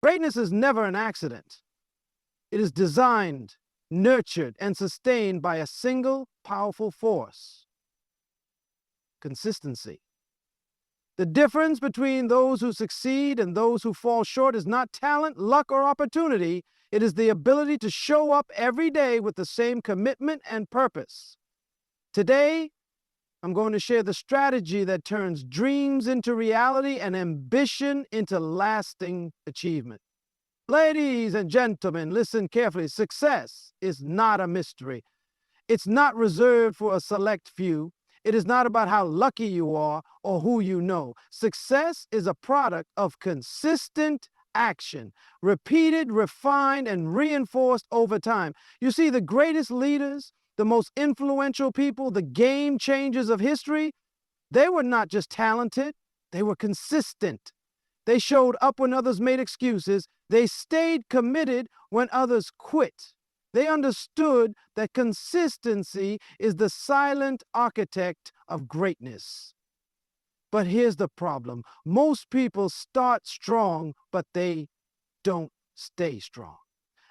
Greatness is never an accident. It is designed, nurtured, and sustained by a single powerful force: consistency. The difference between those who succeed and those who fall short is not talent, luck, or opportunity. It is the ability to show up every day with the same commitment and purpose. Today, I'm going to share the strategy that turns dreams into reality and ambition into lasting achievement. Ladies and gentlemen, listen carefully. Success is not a mystery. It's not reserved for a select few. It is not about how lucky you are or who you know. Success is a product of consistent action, repeated, refined, and reinforced over time. You see, the greatest leaders, the most influential people, the game changers of history, they were not just talented, they were consistent. They showed up when others made excuses. They stayed committed when others quit. They understood that consistency is the silent architect of greatness. But here's the problem. Most people start strong, but they don't stay strong.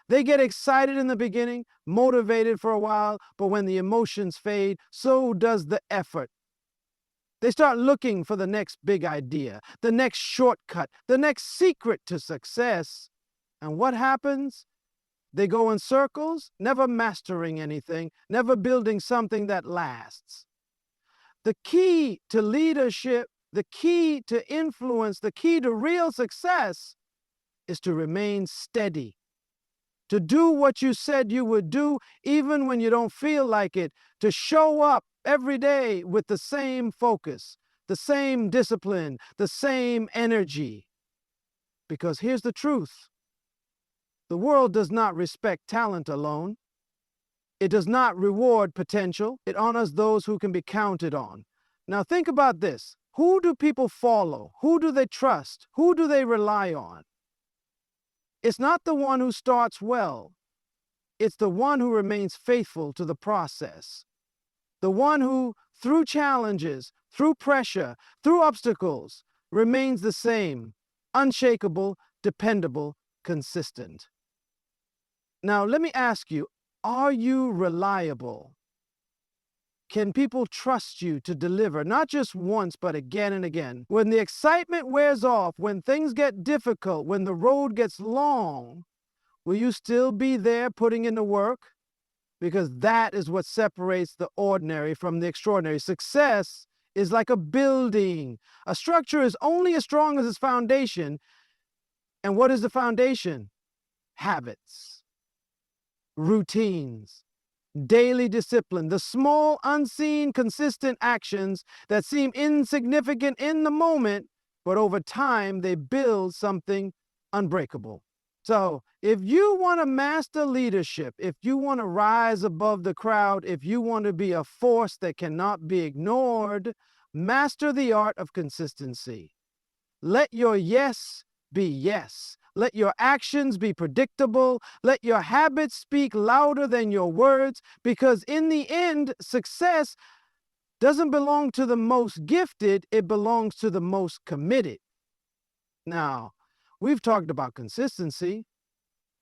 They get excited in the beginning, motivated for a while, but when the emotions fade, so does the effort. They start looking for the next big idea, the next shortcut, the next secret to success. And what happens? They go in circles, never mastering anything, never building something that lasts. The key to leadership, the key to influence, the key to real success is to remain steady, to do what you said you would do even when you don't feel like it, to show up every day with the same focus, the same discipline, the same energy. Because here's the truth. The world does not respect talent alone. It does not reward potential. It honors those who can be counted on. Now think about this. Who do people follow? Who do they trust? Who do they rely on? It's not the one who starts well. It's the one who remains faithful to the process. The one who, through challenges, through pressure, through obstacles, remains the same, unshakable, dependable, consistent. Now, let me ask you, are you reliable? Can people trust you to deliver, not just once, but again and again? When the excitement wears off, when things get difficult, when the road gets long, will you still be there putting in the work? Because that is what separates the ordinary from the extraordinary. Success is like a building. A structure is only as strong as its foundation. And what is the foundation? Habits, routines, daily discipline, the small, unseen, consistent actions that seem insignificant in the moment, but over time they build something unbreakable. So if you want to master leadership, if you want to rise above the crowd, if you want to be a force that cannot be ignored, master the art of consistency. Let your yes be yes. Let your actions be predictable. Let your habits speak louder than your words, because in the end, success doesn't belong to the most gifted, it belongs to the most committed. Now, we've talked about consistency,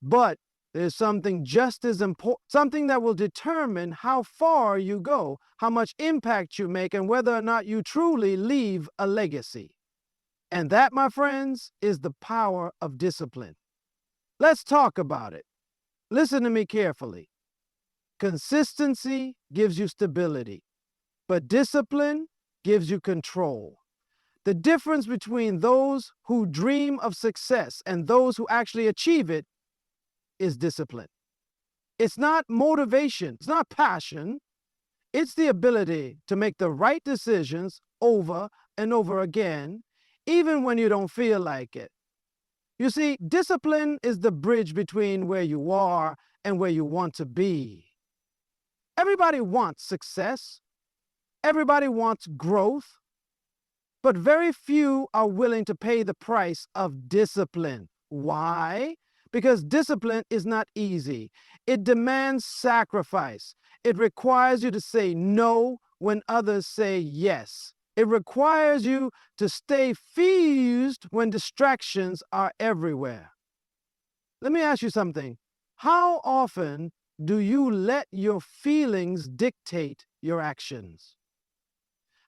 but there's something just as important, something that will determine how far you go, how much impact you make, and whether or not you truly leave a legacy. And that, my friends, is the power of discipline. Let's talk about it. Listen to me carefully. Consistency gives you stability, but discipline gives you control. The difference between those who dream of success and those who actually achieve it is discipline. It's not motivation, it's not passion. It's the ability to make the right decisions over and over again, even when you don't feel like it. You see, discipline is the bridge between where you are and where you want to be. Everybody wants success. Everybody wants growth. But very few are willing to pay the price of discipline. Why? Because discipline is not easy. It demands sacrifice. It requires you to say no when others say yes. It requires you to stay fused when distractions are everywhere. Let me ask you something. How often do you let your feelings dictate your actions?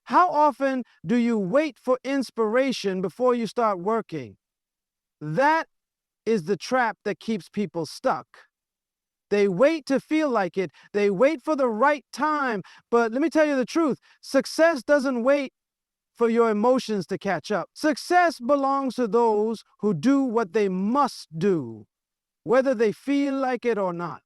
How often do you wait for inspiration before you start working? That is the trap that keeps people stuck. They wait to feel like it. They wait for the right time. But let me tell you the truth. Success doesn't wait for your emotions to catch up. Success belongs to those who do what they must do, whether they feel like it or not.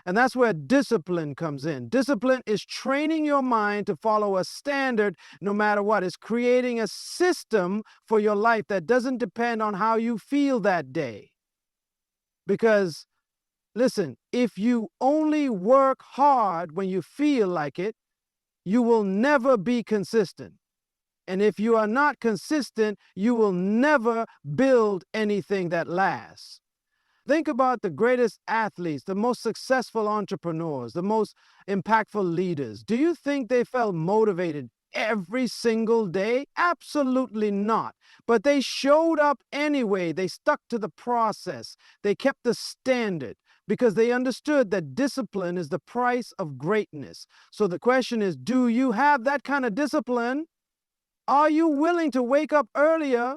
And that's where discipline comes in. Discipline is training your mind to follow a standard no matter what. It's creating a system for your life that doesn't depend on how you feel that day. Because, listen, if you only work hard when you feel like it, you will never be consistent. And if you are not consistent, you will never build anything that lasts. Think about the greatest athletes, the most successful entrepreneurs, the most impactful leaders. Do you think they felt motivated every single day? Absolutely not. But they showed up anyway. They stuck to the process. They kept the standard because they understood that discipline is the price of greatness. So the question is, do you have that kind of discipline? Are you willing to wake up earlier?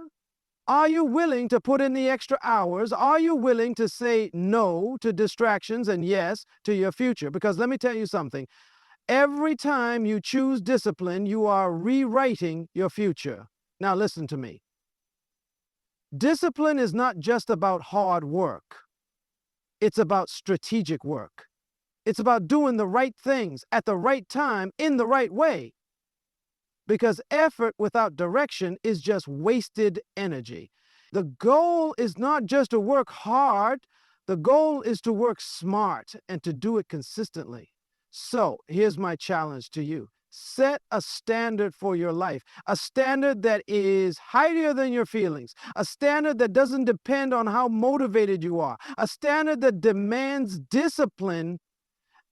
Are you willing to put in the extra hours? Are you willing to say no to distractions and yes to your future? Because let me tell you something. Every time you choose discipline, you are rewriting your future. Now listen to me. Discipline is not just about hard work. It's about strategic work. It's about doing the right things at the right time in the right way. Because effort without direction is just wasted energy. The goal is not just to work hard, the goal is to work smart and to do it consistently. So here's my challenge to you. Set a standard for your life, a standard that is higher than your feelings, a standard that doesn't depend on how motivated you are, a standard that demands discipline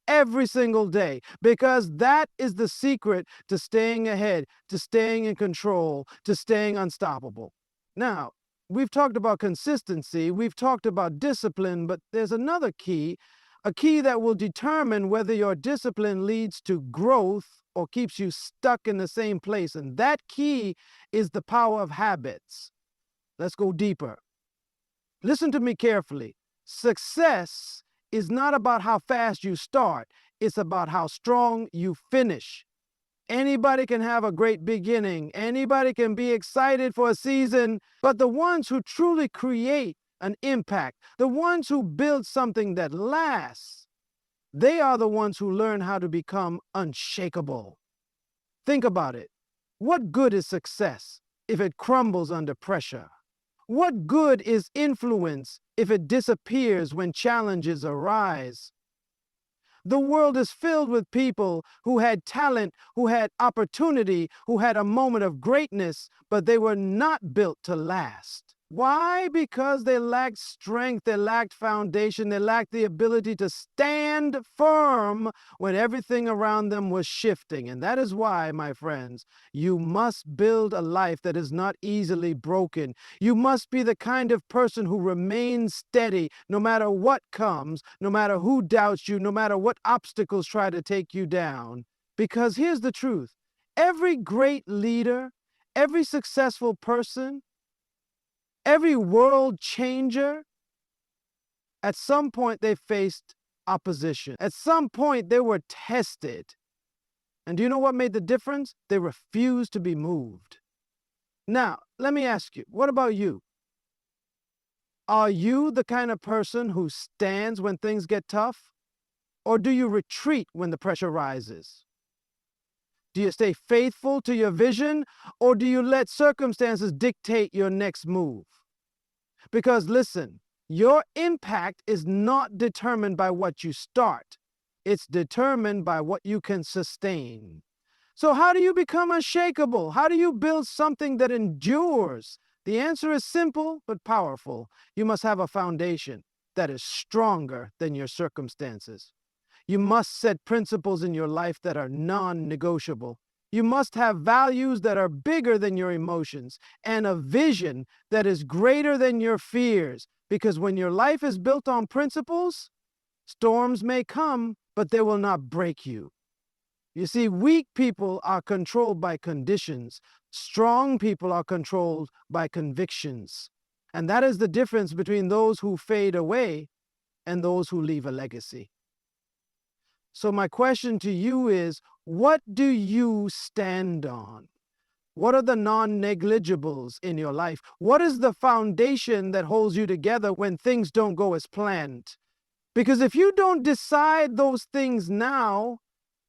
every single day, because that is the secret to staying ahead, to staying in control, to staying unstoppable. Now, we've talked about consistency, we've talked about discipline, but there's another key, a key that will determine whether your discipline leads to growth or keeps you stuck in the same place. And that key is the power of habits. Let's go deeper. Listen to me carefully. Success is not about how fast you start. It's about how strong you finish. Anybody can have a great beginning. Anybody can be excited for a season. But the ones who truly create an impact, the ones who build something that lasts, they are the ones who learn how to become unshakable. Think about it. What good is success if it crumbles under pressure? What good is influence if it disappears when challenges arise? The world is filled with people who had talent, who had opportunity, who had a moment of greatness, but they were not built to last. Why? Because they lacked strength, they lacked foundation, they lacked the ability to stand firm when everything around them was shifting. And that is why, my friends, you must build a life that is not easily broken. You must be the kind of person who remains steady no matter what comes, no matter who doubts you, no matter what obstacles try to take you down. Because here's the truth. Every great leader, every successful person, every world changer, at some point they faced opposition. At some point they were tested. And do you know what made the difference? They refused to be moved. Now, let me ask you, what about you? Are you the kind of person who stands when things get tough? Or do you retreat when the pressure rises? Do you stay faithful to your vision, or do you let circumstances dictate your next move? Because listen, your impact is not determined by what you start. It's determined by what you can sustain. So how do you become unshakable? How do you build something that endures? The answer is simple but powerful. You must have a foundation that is stronger than your circumstances. You must set principles in your life that are non-negotiable. You must have values that are bigger than your emotions and a vision that is greater than your fears. Because when your life is built on principles, storms may come, but they will not break you. You see, weak people are controlled by conditions. Strong people are controlled by convictions. And that is the difference between those who fade away and those who leave a legacy. So my question to you is, what do you stand on? What are the non-negligibles in your life? What is the foundation that holds you together when things don't go as planned? Because if you don't decide those things now,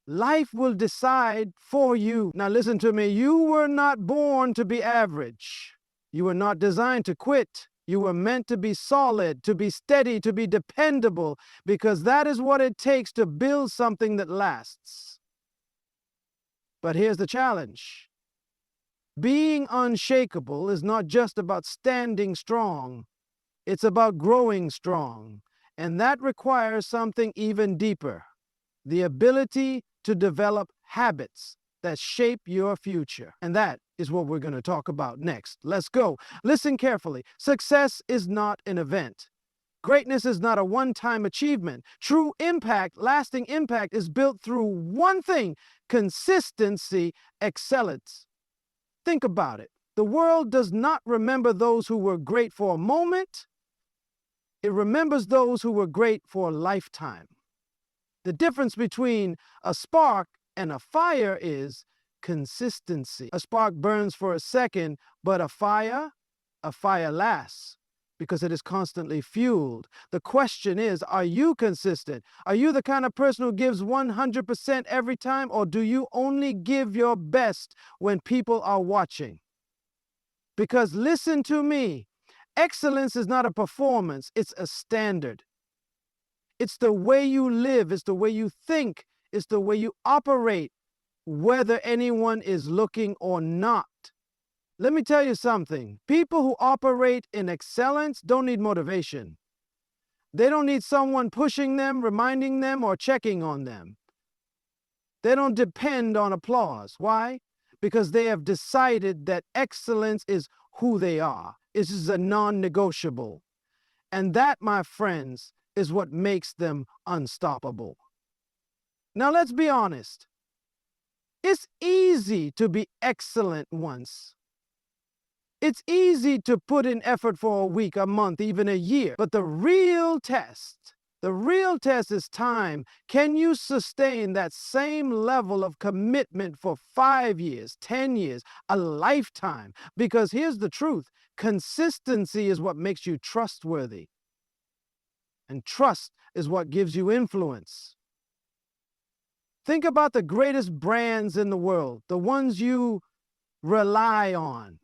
life will decide for you. Now listen to me. You were not born to be average. You were not designed to quit. You were meant to be solid, to be steady, to be dependable, because that is what it takes to build something that lasts. But here's the challenge. Being unshakable is not just about standing strong. It's about growing strong. And that requires something even deeper. The ability to develop habits that shape your future. And that is what we're going to talk about next. Let's go. Listen carefully. Success is not an event. Greatness is not a one-time achievement. True impact, lasting impact, is built through one thing: consistency, excellence. Think about it. The world does not remember those who were great for a moment. It remembers those who were great for a lifetime. The difference between a spark and a fire is consistency. A spark burns for a second, but a fire lasts because it is constantly fueled. The question is, are you consistent? Are you the kind of person who gives 100% every time, or do you only give your best when people are watching? Because listen to me, excellence is not a performance, it's a standard. It's the way you live, it's the way you think, it's the way you operate, whether anyone is looking or not. Let me tell you something. People who operate in excellence don't need motivation. They don't need someone pushing them, reminding them, or checking on them. They don't depend on applause. Why? Because they have decided that excellence is who they are. This is a non-negotiable. And that, my friends, is what makes them unstoppable. Now, let's be honest. It's easy to be excellent once. It's easy to put in effort for a week, a month, even a year. But the real test is time. Can you sustain that same level of commitment for 5 years, 10 years, a lifetime? Because here's the truth. Consistency is what makes you trustworthy. And trust is what gives you influence. Think about the greatest brands in the world, the ones you rely on,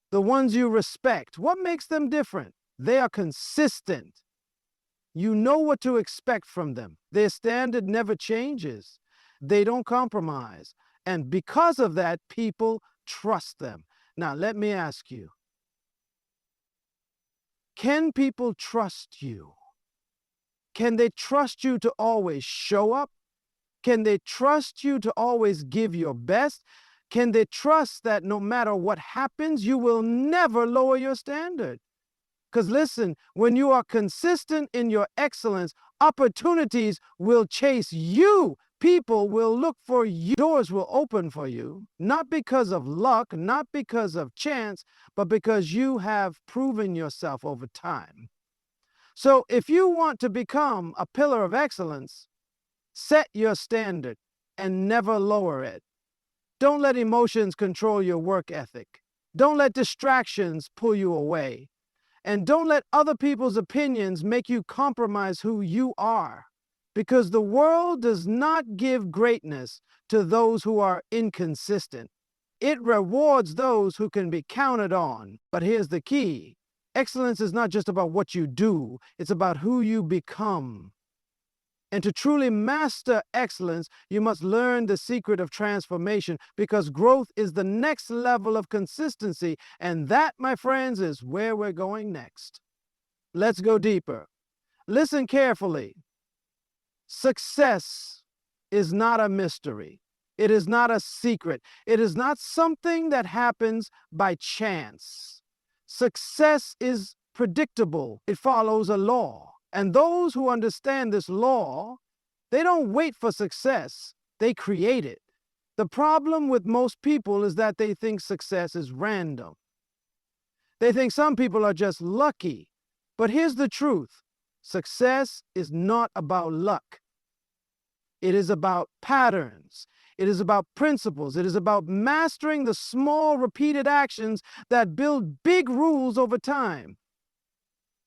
the ones you respect. What makes them different? They are consistent. You know what to expect from them. Their standard never changes. They don't compromise. And because of that, people trust them. Now, let me ask you, can people trust you? Can they trust you to always show up? Can they trust you to always give your best? Can they trust that no matter what happens, you will never lower your standard? Because listen, when you are consistent in your excellence, opportunities will chase you. People will look for you. Doors will open for you, not because of luck, not because of chance, but because you have proven yourself over time. So if you want to become a pillar of excellence, set your standard and never lower it. Don't let emotions control your work ethic. Don't let distractions pull you away. And don't let other people's opinions make you compromise who you are. Because the world does not give greatness to those who are inconsistent. It rewards those who can be counted on. But here's the key. Excellence is not just about what you do. It's about who you become. And to truly master excellence, you must learn the secret of transformation, because growth is the next level of consistency. And that, my friends, is where we're going next. Let's go deeper. Listen carefully. Success is not a mystery. It is not a secret. It is not something that happens by chance. Success is predictable. It follows a law. And those who understand this law, they don't wait for success, they create it. The problem with most people is that they think success is random. They think some people are just lucky. But here's the truth. Success is not about luck. It is about patterns. It is about principles. It is about mastering the small, repeated actions that build big rules over time.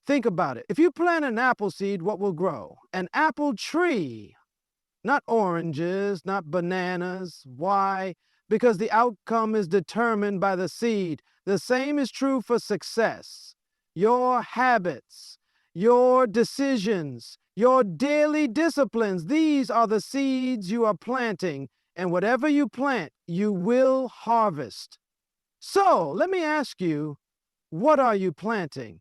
Think about it. If you plant an apple seed, what will grow? An apple tree. Not oranges, not bananas. Why? Because the outcome is determined by the seed. The same is true for success. Your habits, your decisions, your daily disciplines, these are the seeds you are planting. And whatever you plant, you will harvest. So, let me ask you, what are you planting?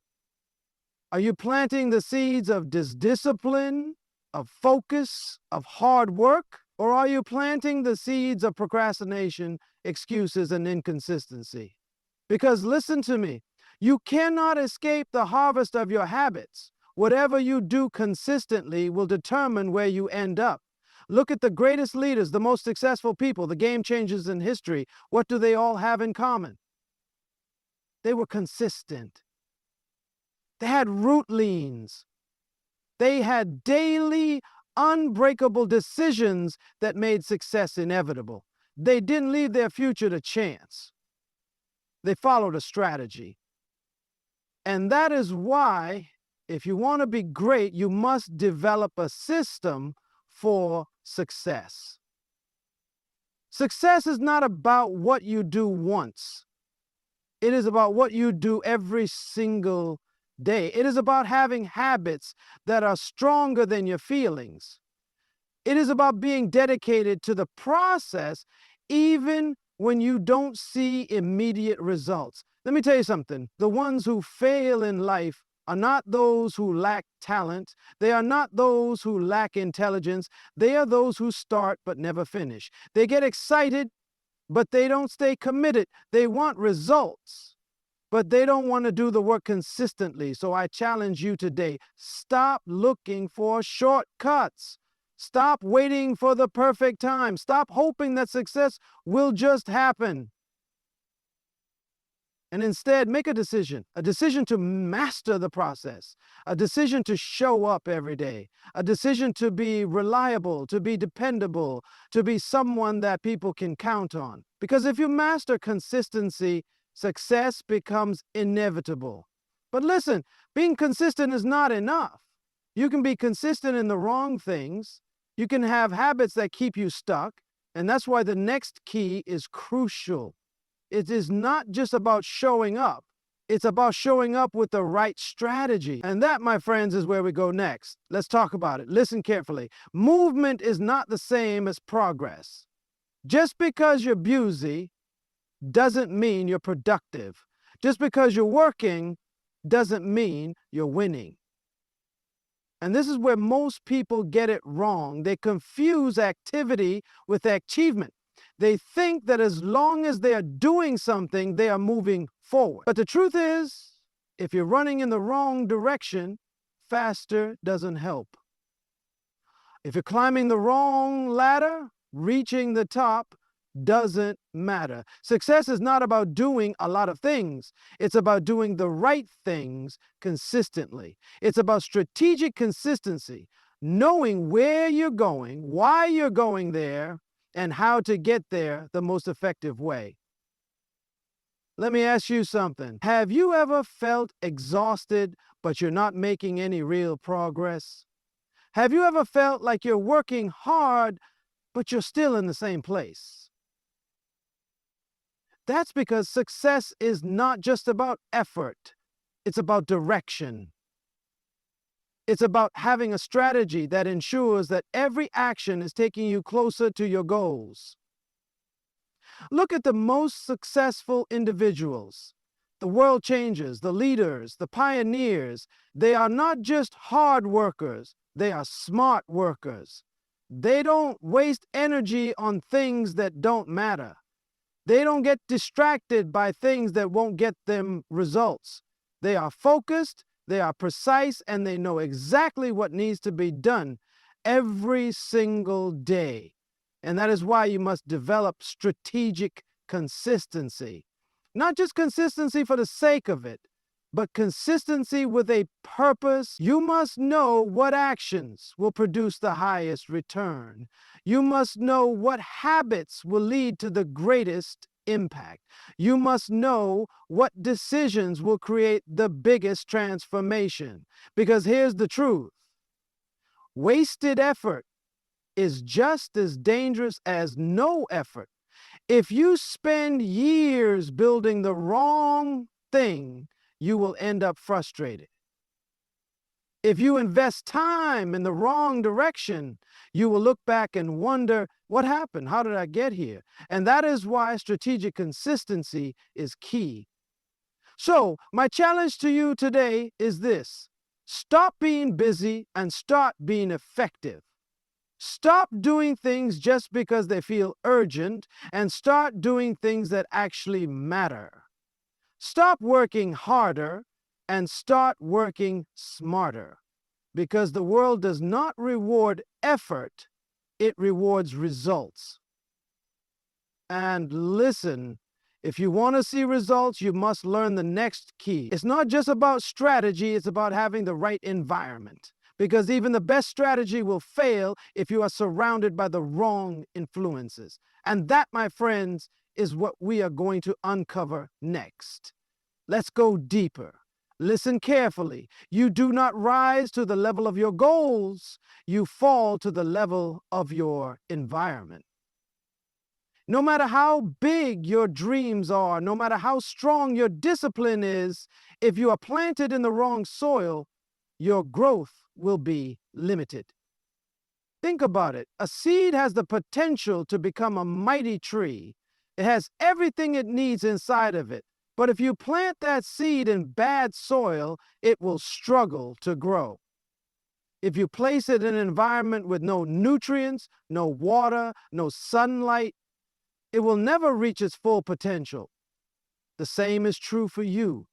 Are you planting the seeds of discipline, of focus, of hard work? Or are you planting the seeds of procrastination, excuses, and inconsistency? Because listen to me, you cannot escape the harvest of your habits. Whatever you do consistently will determine where you end up. Look at the greatest leaders, the most successful people, the game changers in history. What do they all have in common? They were consistent. They had root leans. They had daily, unbreakable decisions that made success inevitable. They didn't leave their future to chance. They followed a strategy. And that is why, if you want to be great, you must develop a system for success. Success is not about what you do once. It is about what you do every single day. It is about having habits that are stronger than your feelings. It is about being dedicated to the process even when you don't see immediate results. Let me tell you something. The ones who fail in life are not those who lack talent. They are not those who lack intelligence. They are those who start but never finish. They get excited, but they don't stay committed. They want results, but they don't want to do the work consistently. So I challenge you today, stop looking for shortcuts. Stop waiting for the perfect time. Stop hoping that success will just happen. And instead, make a decision to master the process, a decision to show up every day, a decision to be reliable, to be dependable, to be someone that people can count on. Because if you master consistency, success becomes inevitable. But listen, being consistent is not enough. You can be consistent in the wrong things. You can have habits that keep you stuck. And that's why the next key is crucial. It is not just about showing up. It's about showing up with the right strategy. And that, my friends, is where we go next. Let's talk about it. Listen carefully. Movement is not the same as progress. Just because you're busy doesn't mean you're productive. Just because you're working doesn't mean you're winning. And this is where most people get it wrong. They confuse activity with achievement. They think that as long as they are doing something, they are moving forward. But the truth is, if you're running in the wrong direction, faster doesn't help. If you're climbing the wrong ladder, reaching the top doesn't matter. Success is not about doing a lot of things. It's about doing the right things consistently. It's about strategic consistency, knowing where you're going, why you're going there, and how to get there the most effective way. Let me ask you something. Have you ever felt exhausted, but you're not making any real progress? Have you ever felt like you're working hard, but you're still in the same place? That's because success is not just about effort. It's about direction. It's about having a strategy that ensures that every action is taking you closer to your goals. Look at the most successful individuals, the world changers, the leaders, the pioneers. They are not just hard workers, they are smart workers. They don't waste energy on things that don't matter. They don't get distracted by things that won't get them results. They are focused, they are precise, and they know exactly what needs to be done every single day. And that is why you must develop strategic consistency. Not just consistency for the sake of it, but consistency with a purpose. You must know what actions will produce the highest return. You must know what habits will lead to the greatest impact. You must know what decisions will create the biggest transformation. Because here's the truth: wasted effort is just as dangerous as no effort. If you spend years building the wrong thing, you will end up frustrated. If you invest time in the wrong direction, you will look back and wonder, what happened? How did I get here? And that is why strategic consistency is key. So, my challenge to you today is this: stop being busy and start being effective. Stop doing things just because they feel urgent and start doing things that actually matter. Stop working harder and start working smarter, because the world does not reward effort, it rewards results. And listen, if you want to see results, you must learn the next key. It's not just about strategy, it's about having the right environment. Because even the best strategy will fail if you are surrounded by the wrong influences. And that, my friends, is what we are going to uncover next. Let's go deeper. Listen carefully. You do not rise to the level of your goals. You fall to the level of your environment. No matter how big your dreams are, no matter how strong your discipline is, if you are planted in the wrong soil, your growth will be limited. Think about it. A seed has the potential to become a mighty tree. It has everything it needs inside of it. But if you plant that seed in bad soil, it will struggle to grow. If you place it in an environment with no nutrients, no water, no sunlight, it will never reach its full potential. The same is true for you.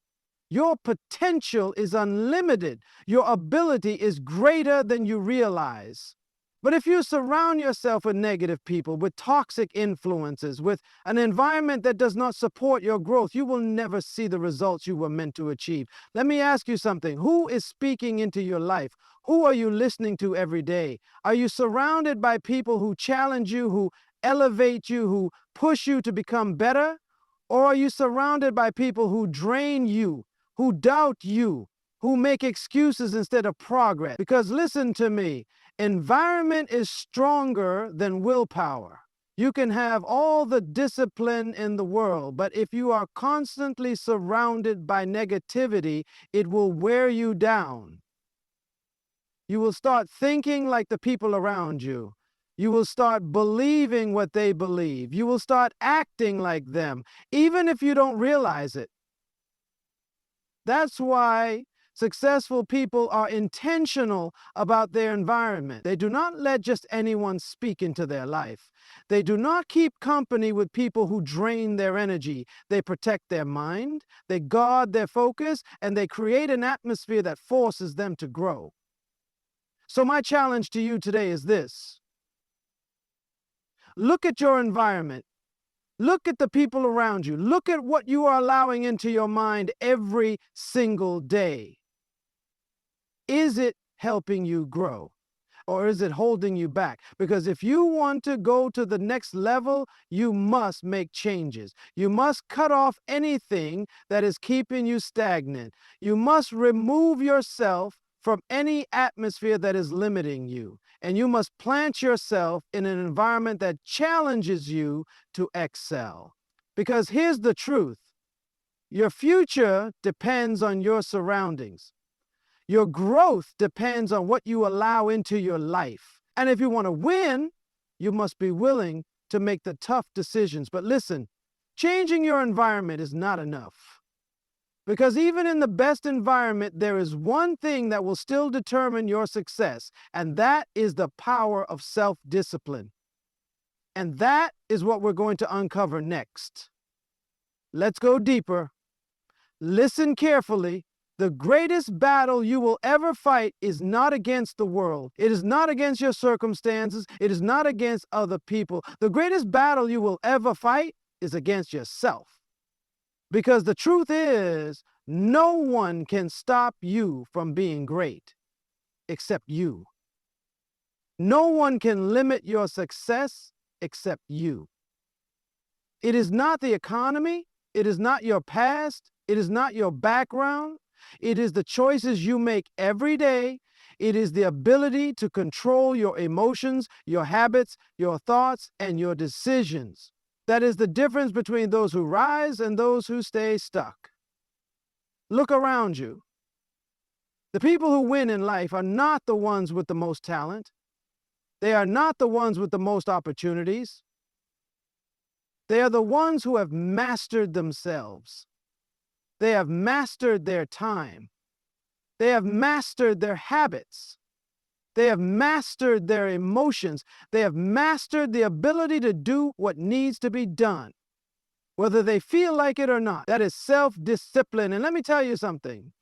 Your potential is unlimited. Your ability is greater than you realize. But if you surround yourself with negative people, with toxic influences, with an environment that does not support your growth, you will never see the results you were meant to achieve. Let me ask you something. Who is speaking into your life? Who are you listening to every day? Are you surrounded by people who challenge you, who elevate you, who push you to become better? Or are you surrounded by people who drain you, who doubt you, who make excuses instead of progress? Because listen to me, environment is stronger than willpower. You can have all the discipline in the world, but if you are constantly surrounded by negativity, it will wear you down. You will start thinking like the people around you. You will start believing what they believe. You will start acting like them, even if you don't realize it. That's why successful people are intentional about their environment. They do not let just anyone speak into their life. They do not keep company with people who drain their energy. They protect their mind, they guard their focus, and they create an atmosphere that forces them to grow. So my challenge to you today is this: look at your environment. Look at the people around you. Look at what you are allowing into your mind every single day. Is it helping you grow? Or is it holding you back? Because if you want to go to the next level, you must make changes. You must cut off anything that is keeping you stagnant. You must remove yourself from any atmosphere that is limiting you. And you must plant yourself in an environment that challenges you to excel. Because here's the truth: your future depends on your surroundings. Your growth depends on what you allow into your life. And if you want to win, you must be willing to make the tough decisions. But listen, changing your environment is not enough. Because even in the best environment, there is one thing that will still determine your success, and that is the power of self-discipline. And that is what we're going to uncover next. Let's go deeper. Listen carefully. The greatest battle you will ever fight is not against the world. It is not against your circumstances. It is not against other people. The greatest battle you will ever fight is against yourself. Because the truth is, no one can stop you from being great except you. No one can limit your success except you. It is not the economy. It is not your past. It is not your background. It is the choices you make every day. It is the ability to control your emotions, your habits, your thoughts, and your decisions. That is the difference between those who rise and those who stay stuck. Look around you. The people who win in life are not the ones with the most talent. They are not the ones with the most opportunities. They are the ones who have mastered themselves. They have mastered their time. They have mastered their habits. They have mastered their emotions. They have mastered the ability to do what needs to be done, whether they feel like it or not. That is self-discipline. And let me tell you something.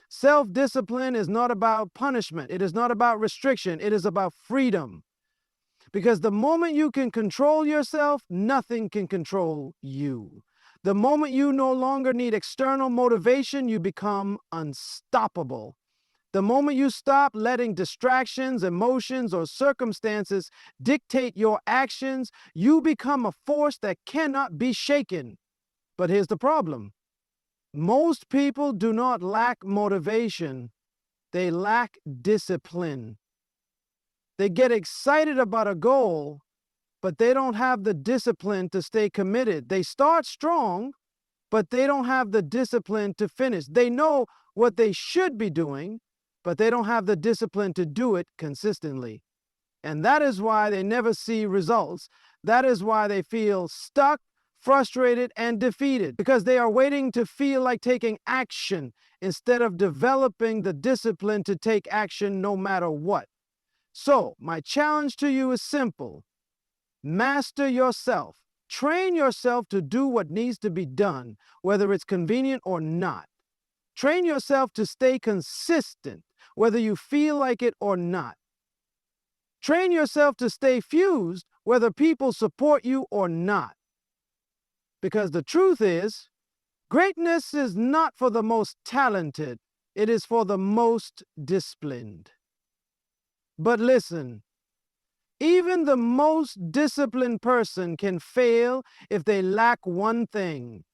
Self-discipline is not about punishment. It is not about restriction. It is about freedom. Because the moment you can control yourself, nothing can control you. The moment you no longer need external motivation, you become unstoppable. The moment you stop letting distractions, emotions, or circumstances dictate your actions, you become a force that cannot be shaken. But here's the problem. Most people do not lack motivation. They lack discipline. They get excited about a goal, but they don't have the discipline to stay committed. They start strong, but they don't have the discipline to finish. They know what they should be doing, but they don't have the discipline to do it consistently. And that is why they never see results. That is why they feel stuck, frustrated, and defeated, because they are waiting to feel like taking action instead of developing the discipline to take action no matter what. So, my challenge to you is simple. Master yourself. Train yourself to do what needs to be done, whether it's convenient or not. Train yourself to stay consistent, whether you feel like it or not. Train yourself to stay fused, whether people support you or not. Because the truth is, greatness is not for the most talented, it is for the most disciplined. But listen, even the most disciplined person can fail if they lack one thing.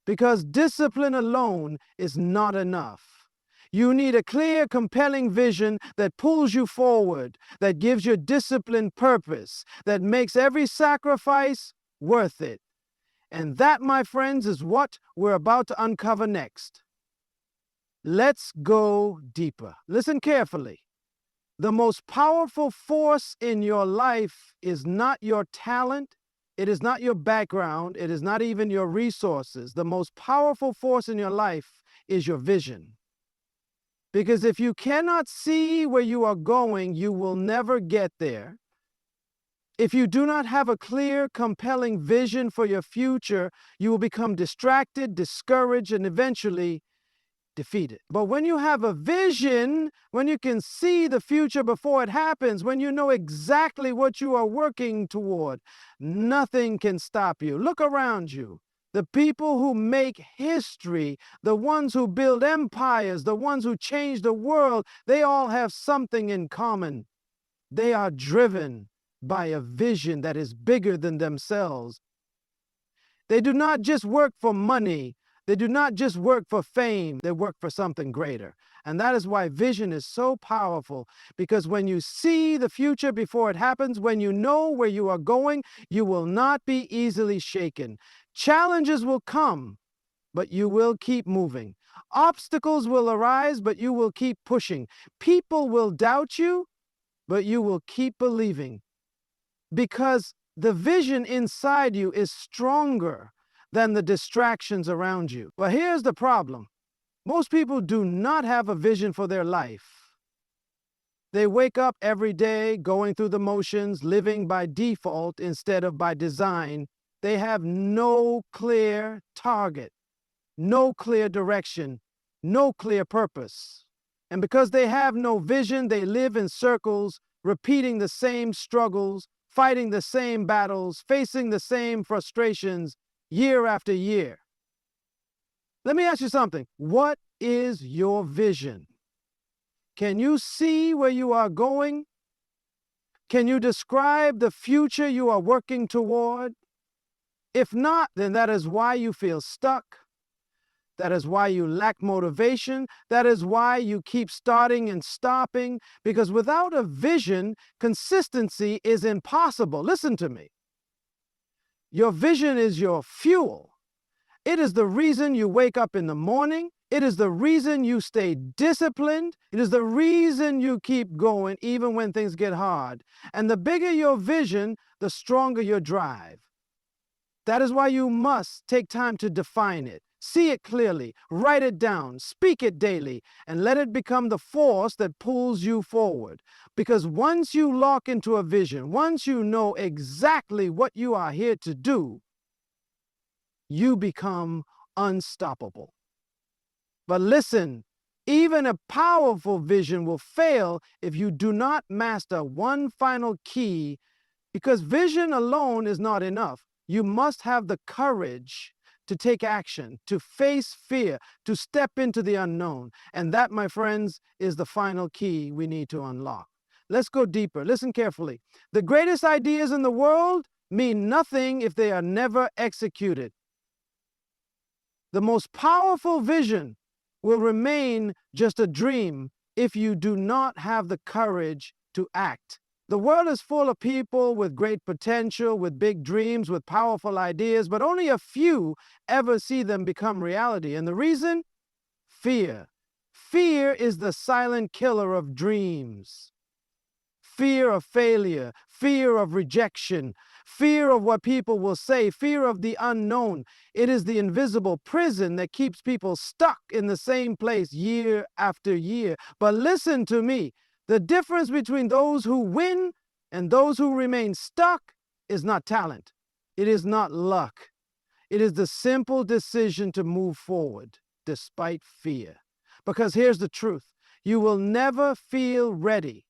Because discipline alone is not enough. You need a clear, compelling vision that pulls you forward, that gives your discipline purpose, that makes every sacrifice worth it. And that, my friends, is what we're about to uncover next. Let's go deeper. Listen carefully. The most powerful force in your life is not your talent. It is not your background. It is not even your resources. The most powerful force in your life is your vision. Because if you cannot see where you are going, you will never get there. If you do not have a clear, compelling vision for your future, you will become distracted, discouraged, and eventually defeated. But when you have a vision, when you can see the future before it happens, when you know exactly what you are working toward, nothing can stop you. Look around you. The people who make history, the ones who build empires, the ones who change the world, they all have something in common. They are driven by a vision that is bigger than themselves. They do not just work for money. They do not just work for fame. They work for something greater. And that is why vision is so powerful, because when you see the future before it happens, when you know where you are going, you will not be easily shaken. Challenges will come, but you will keep moving. Obstacles will arise, but you will keep pushing. People will doubt you, but you will keep believing. Because the vision inside you is stronger than the distractions around you. But here's the problem. Most people do not have a vision for their life. They wake up every day going through the motions, living by default instead of by design. They have no clear target, no clear direction, no clear purpose. And because they have no vision, they live in circles, repeating the same struggles, fighting the same battles, facing the same frustrations year after year. Let me ask you something. What is your vision? Can you see where you are going? Can you describe the future you are working toward? If not, then that is why you feel stuck. That is why you lack motivation. That is why you keep starting and stopping, because without a vision, consistency is impossible. Listen to me. Your vision is your fuel. It is the reason you wake up in the morning. It is the reason you stay disciplined. It is the reason you keep going even when things get hard. And the bigger your vision, the stronger your drive. That is why you must take time to define it. See it clearly, write it down, speak it daily, and let it become the force that pulls you forward. Because once you lock into a vision, once you know exactly what you are here to do, you become unstoppable. But listen, even a powerful vision will fail if you do not master one final key, because vision alone is not enough. You must have the courage to take action, to face fear, to step into the unknown. And that, my friends, is the final key we need to unlock. Let's go deeper. Listen carefully. The greatest ideas in the world mean nothing if they are never executed. The most powerful vision will remain just a dream if you do not have the courage to act. The world is full of people with great potential, with big dreams, with powerful ideas, but only a few ever see them become reality. And the reason? Fear. Fear is the silent killer of dreams. Fear of failure, fear of rejection, fear of what people will say, fear of the unknown. It is the invisible prison that keeps people stuck in the same place year after year. But listen to me. The difference between those who win and those who remain stuck is not talent. It is not luck. It is the simple decision to move forward despite fear. Because here's the truth. You will never feel ready.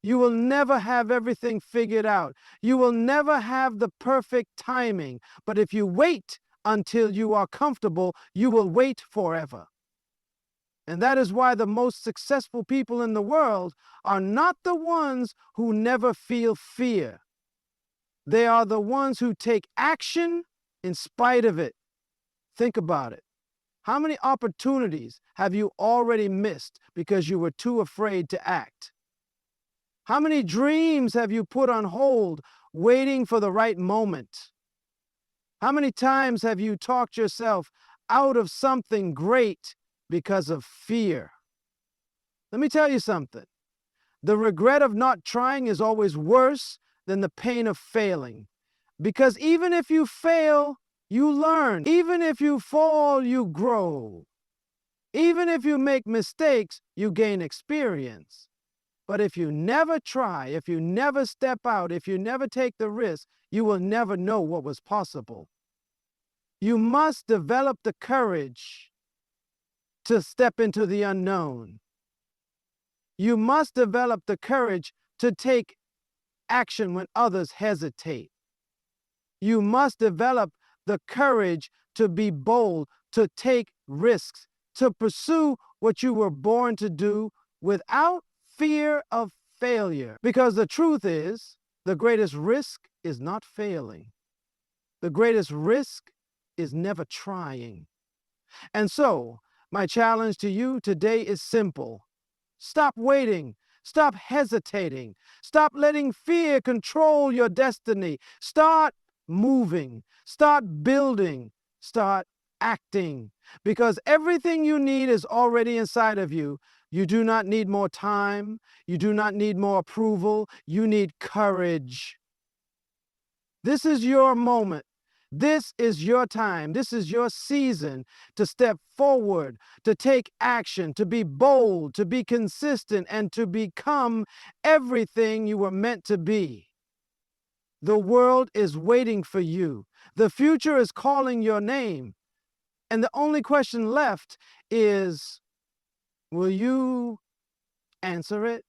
You will never have everything figured out. You will never have the perfect timing. But if you wait until you are comfortable, you will wait forever. And that is why the most successful people in the world are not the ones who never feel fear. They are the ones who take action in spite of it. Think about it. How many opportunities have you already missed because you were too afraid to act? How many dreams have you put on hold waiting for the right moment? How many times have you talked yourself out of something great because of fear? Let me tell you something. The regret of not trying is always worse than the pain of failing. Because even if you fail, you learn. Even if you fall, you grow. Even if you make mistakes, you gain experience. But if you never try, if you never step out, if you never take the risk, you will never know what was possible. You must develop the courage to step into the unknown. You must develop the courage to take action when others hesitate. You must develop the courage to be bold, to take risks, to pursue what you were born to do without fear of failure. Because the truth is, the greatest risk is not failing. The greatest risk is never trying. And so, my challenge to you today is simple. Stop waiting. Stop hesitating. Stop letting fear control your destiny. Start moving. Start building. Start acting. Because everything you need is already inside of you. You do not need more time. You do not need more approval. You need courage. This is your moment. This is your time. This is your season to step forward, to take action, to be bold, to be consistent, and to become everything you were meant to be. The world is waiting for you. The future is calling your name. And the only question left is, will you answer it?